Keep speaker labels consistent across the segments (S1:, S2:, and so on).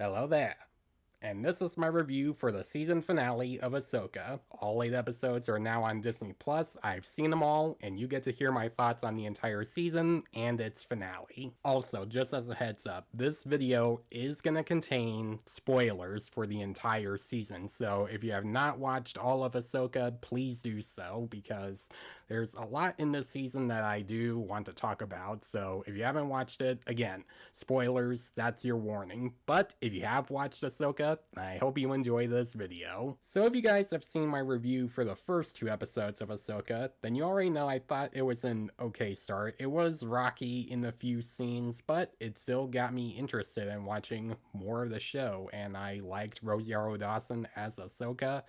S1: Hello there. And this is my review for the season finale of Ahsoka. All 8 episodes are now on Disney Plus. I've seen them all, and you get to hear my thoughts on the entire season and its finale. Also, just as a heads up, this video is going to contain spoilers for the entire season, so if you have not watched all of Ahsoka, please do so, because there's a lot in this season that I do want to talk about, so if you haven't watched it, again, spoilers, that's your warning. But if you have watched Ahsoka, I hope you enjoy this video. So if you guys have seen my review for the first 2 episodes of Ahsoka, then you already know I thought it was an okay start. It was rocky in a few scenes, but it still got me interested in watching more of the show, and I liked Rosiaro Dawson as Ahsoka,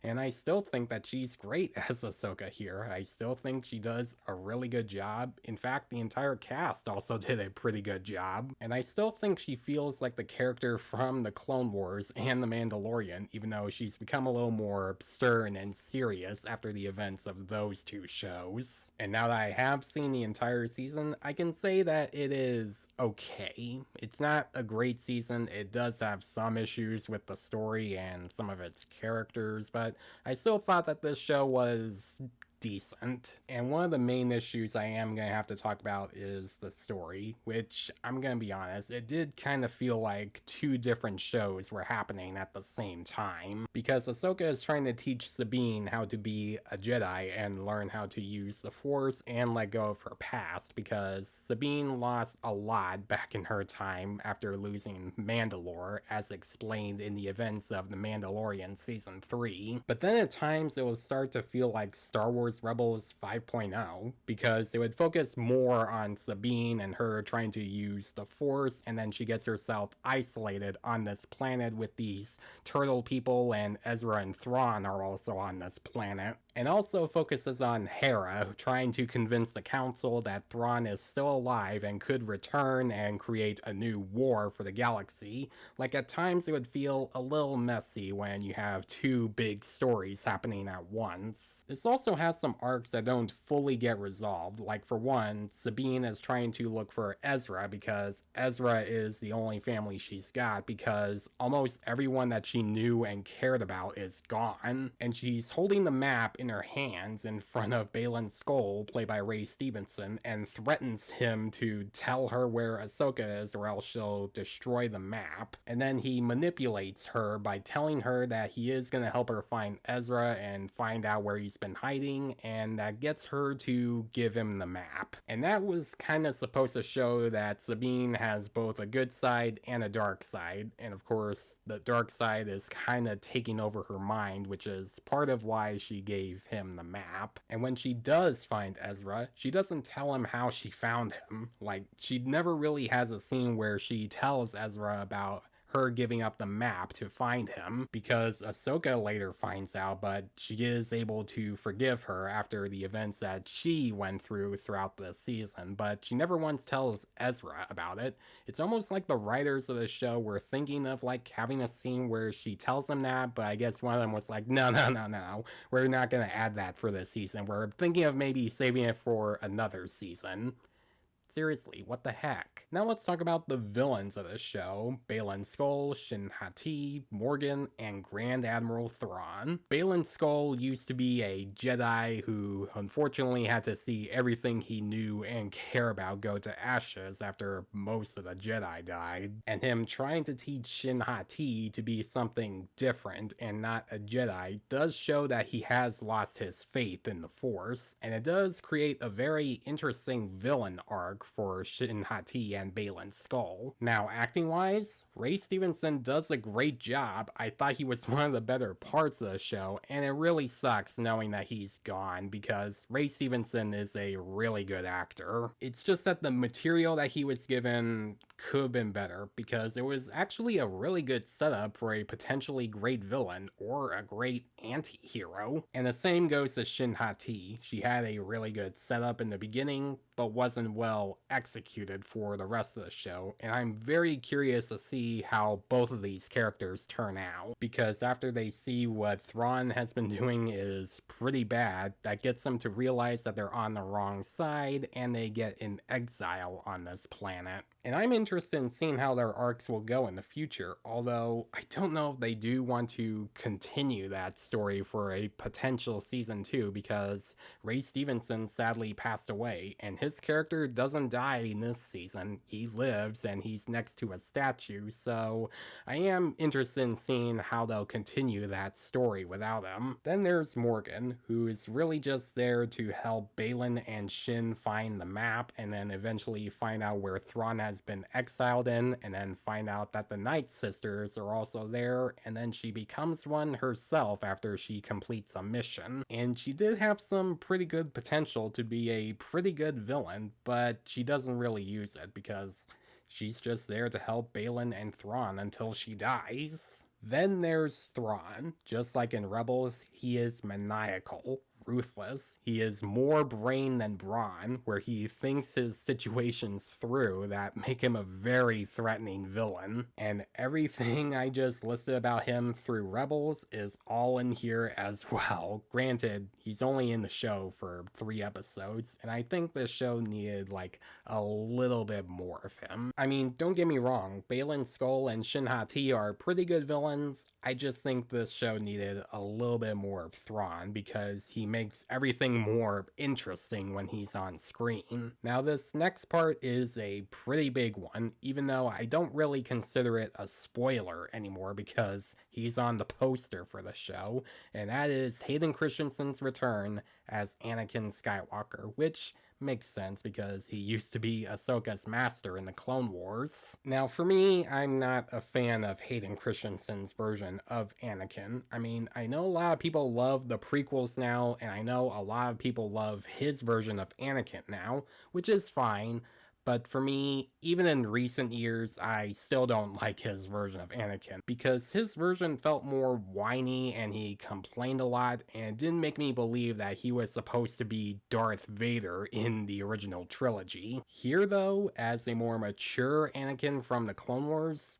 S1: and I still think that she's great as Ahsoka here. I still think she does a really good job. In fact, the entire cast also did a pretty good job, and I still think she feels like the character from the Clone Wars and The Mandalorian, even though she's become a little more stern and serious after the events of those 2 shows. And now that I have seen the entire season, I can say that it is okay. It's not a great season. It does have some issues with the story and some of its characters, but I still thought that this show was decent. And one of the main issues I am going to have to talk about is the story, which, I'm going to be honest, it did kind of feel like 2 different shows were happening at the same time, because Ahsoka is trying to teach Sabine how to be a Jedi and learn how to use the Force and let go of her past, because Sabine lost a lot back in her time after losing Mandalore, as explained in the events of The Mandalorian Season 3. But then at times it will start to feel like Star Wars Rebels 5.0, because they would focus more on Sabine and her trying to use the Force, and then she gets herself isolated on this planet with these turtle people, and Ezra and Thrawn are also on this planet. And also focuses on Hera trying to convince the council that Thrawn is still alive and could return and create a new war for the galaxy. Like, at times it would feel a little messy when you have 2 big stories happening at once. This also has some arcs that don't fully get resolved. Like, for one, Sabine is trying to look for Ezra because Ezra is the only family she's got, because almost everyone that she knew and cared about is gone. And she's holding the map in her hands in front of Baylan Skoll, played by Ray Stevenson, and threatens him to tell her where Ahsoka is or else she'll destroy the map. And then he manipulates her by telling her that he is going to help her find Ezra and find out where he's been hiding, and that gets her to give him the map. And that was kind of supposed to show that Sabine has both a good side and a dark side, and of course the dark side is kind of taking over her mind, which is part of why she gave him the map. And when she does find Ezra, she doesn't tell him how she found him. Like, she never really has a scene where she tells Ezra about her giving up the map to find him, because Ahsoka later finds out, but she is able to forgive her after the events that she went through throughout the season, but she never once tells Ezra about it. It's almost like the writers of the show were thinking of like having a scene where she tells him that, but I guess one of them was like, no, we're not gonna add that for this season. We're thinking of maybe saving it for another season. Seriously, what the heck? Now let's talk about the villains of this show: Baylan Skoll, Shin Hati, Morgan, and Grand Admiral Thrawn. Baylan Skoll used to be a Jedi who unfortunately had to see everything he knew and care about go to ashes after most of the Jedi died, and him trying to teach Shin Hati to be something different and not a Jedi does show that he has lost his faith in the Force, and it does create a very interesting villain arc for Shin Hati and Baylan Skoll. Now, acting-wise, Ray Stevenson does a great job. I thought he was one of the better parts of the show, and it really sucks knowing that he's gone, because Ray Stevenson is a really good actor. It's just that the material that he was given could have been better, because it was actually a really good setup for a potentially great villain or a great anti-hero. And the same goes to Shin Hati. She had a really good setup in the beginning, but wasn't well executed for the rest of the show, and I'm very curious to see how both of these characters turn out, because after they see what Thrawn has been doing is pretty bad, that gets them to realize that they're on the wrong side, and they get in exile on this planet. And I'm interested in seeing how their arcs will go in the future, although I don't know if they do want to continue that story for a potential season 2 because Ray Stevenson sadly passed away, and his character doesn't die in this season. He lives and he's next to a statue, so I am interested in seeing how they'll continue that story without him. Then there's Morgan, who is really just there to help Baylan and Shin find the map and then eventually find out where Thrawn has been exiled in, and then find out that the Night Sisters are also there, and then she becomes one herself after she completes a mission. And she did have some pretty good potential to be a pretty good villain, but she doesn't really use it because she's just there to help Baylan and Thrawn until she dies. Then there's Thrawn. Just like in Rebels, he is maniacal, ruthless. He is more brain than brawn, where he thinks his situations through that make him a very threatening villain. And everything I just listed about him through Rebels is all in here as well. Granted, he's only in the show for 3 episodes, and I think the show needed like a little bit more of him. I mean, don't get me wrong, Baylan Skoll and Shin Hati are pretty good villains. I just think this show needed a little bit more of Thrawn because he makes everything more interesting when he's on screen. Now this next part is a pretty big one, even though I don't really consider it a spoiler anymore because he's on the poster for the show, and that is Hayden Christensen's return as Anakin Skywalker, which makes sense because he used to be Ahsoka's master in the Clone Wars. Now for me, I'm not a fan of Hayden Christensen's version of Anakin. I mean, I know a lot of people love the prequels now, and I know a lot of people love his version of Anakin now, which is fine. But for me, even in recent years, I still don't like his version of Anakin because his version felt more whiny and he complained a lot and didn't make me believe that he was supposed to be Darth Vader in the original trilogy. Here though, as a more mature Anakin from the Clone Wars,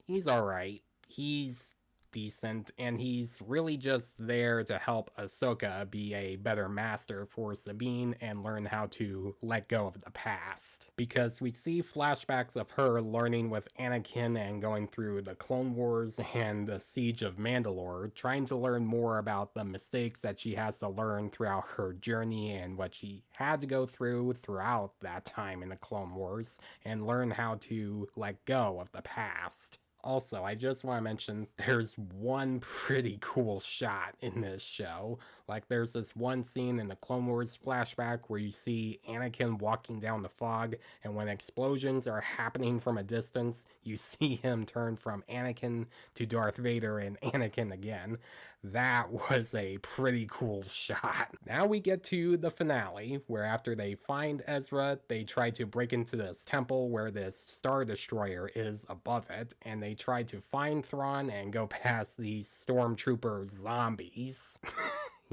S1: he's alright. He's decent, and he's really just there to help Ahsoka be a better master for Sabine and learn how to let go of the past. Because we see flashbacks of her learning with Anakin and going through the Clone Wars and the Siege of Mandalore, trying to learn more about the mistakes that she has to learn throughout her journey and what she had to go through throughout that time in the Clone Wars, and learn how to let go of the past. Also, I just want to mention there's one pretty cool shot in this show. Like, there's this one scene in the Clone Wars flashback where you see Anakin walking down the fog, and when explosions are happening from a distance, you see him turn from Anakin to Darth Vader and Anakin again. That was a pretty cool shot. Now we get to the finale, where after they find Ezra, they try to break into this temple where this Star Destroyer is above it, and they try to find Thrawn and go past these stormtrooper zombies.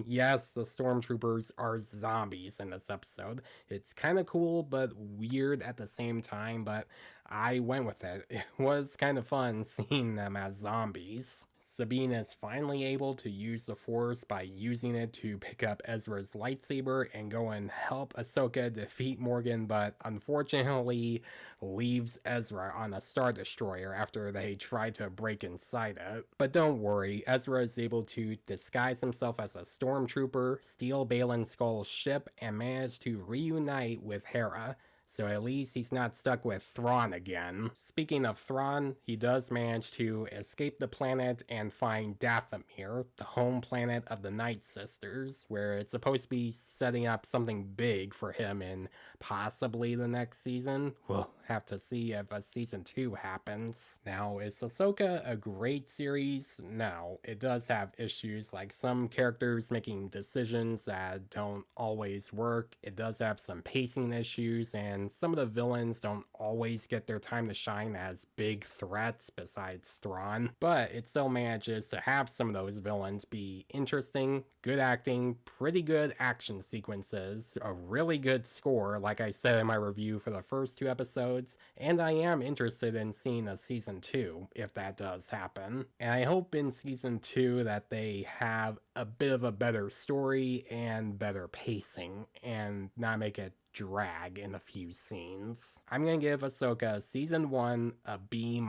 S1: Yes, the stormtroopers are zombies in this episode. It's kind of cool, but weird at the same time, but I went with it. It was kind of fun seeing them as zombies. Sabine is finally able to use the Force by using it to pick up Ezra's lightsaber and go and help Ahsoka defeat Morgan, but unfortunately leaves Ezra on a Star Destroyer after they try to break inside it. But don't worry, Ezra is able to disguise himself as a stormtrooper, steal Baylan Skoll's ship, and manage to reunite with Hera. So at least he's not stuck with Thrawn again. Speaking of Thrawn, he does manage to escape the planet and find Dathomir, the home planet of the Night Sisters, where it's supposed to be setting up something big for him in possibly the next season. We'll have to see if a season 2 happens. Now, is Ahsoka a great series? No, it does have issues, like some characters making decisions that don't always work. It does have some pacing issues, and some of the villains don't always get their time to shine as big threats besides Thrawn, but it still manages to have some of those villains be interesting, good acting, pretty good action sequences, a really good score, like I said in my review for the first 2 episodes, and I am interested in seeing a season 2 if that does happen. And I hope in season 2 that they have a bit of a better story and better pacing and not make it drag in a few scenes. I'm gonna give Ahsoka Season 1 a B-.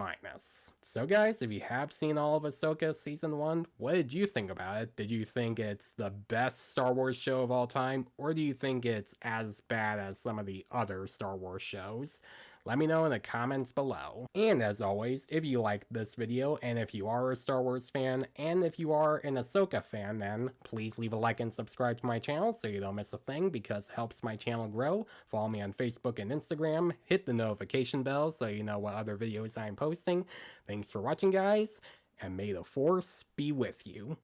S1: So guys, if you have seen all of Ahsoka Season 1, what did you think about it? Did you think it's the best Star Wars show of all time, or do you think it's as bad as some of the other Star Wars shows? Let me know in the comments below. And as always, if you liked this video, and if you are a Star Wars fan, and if you are an Ahsoka fan, then please leave a like and subscribe to my channel so you don't miss a thing, because it helps my channel grow. Follow me on Facebook and Instagram. Hit the notification bell so you know what other videos I'm posting. Thanks for watching, guys, and may the Force be with you.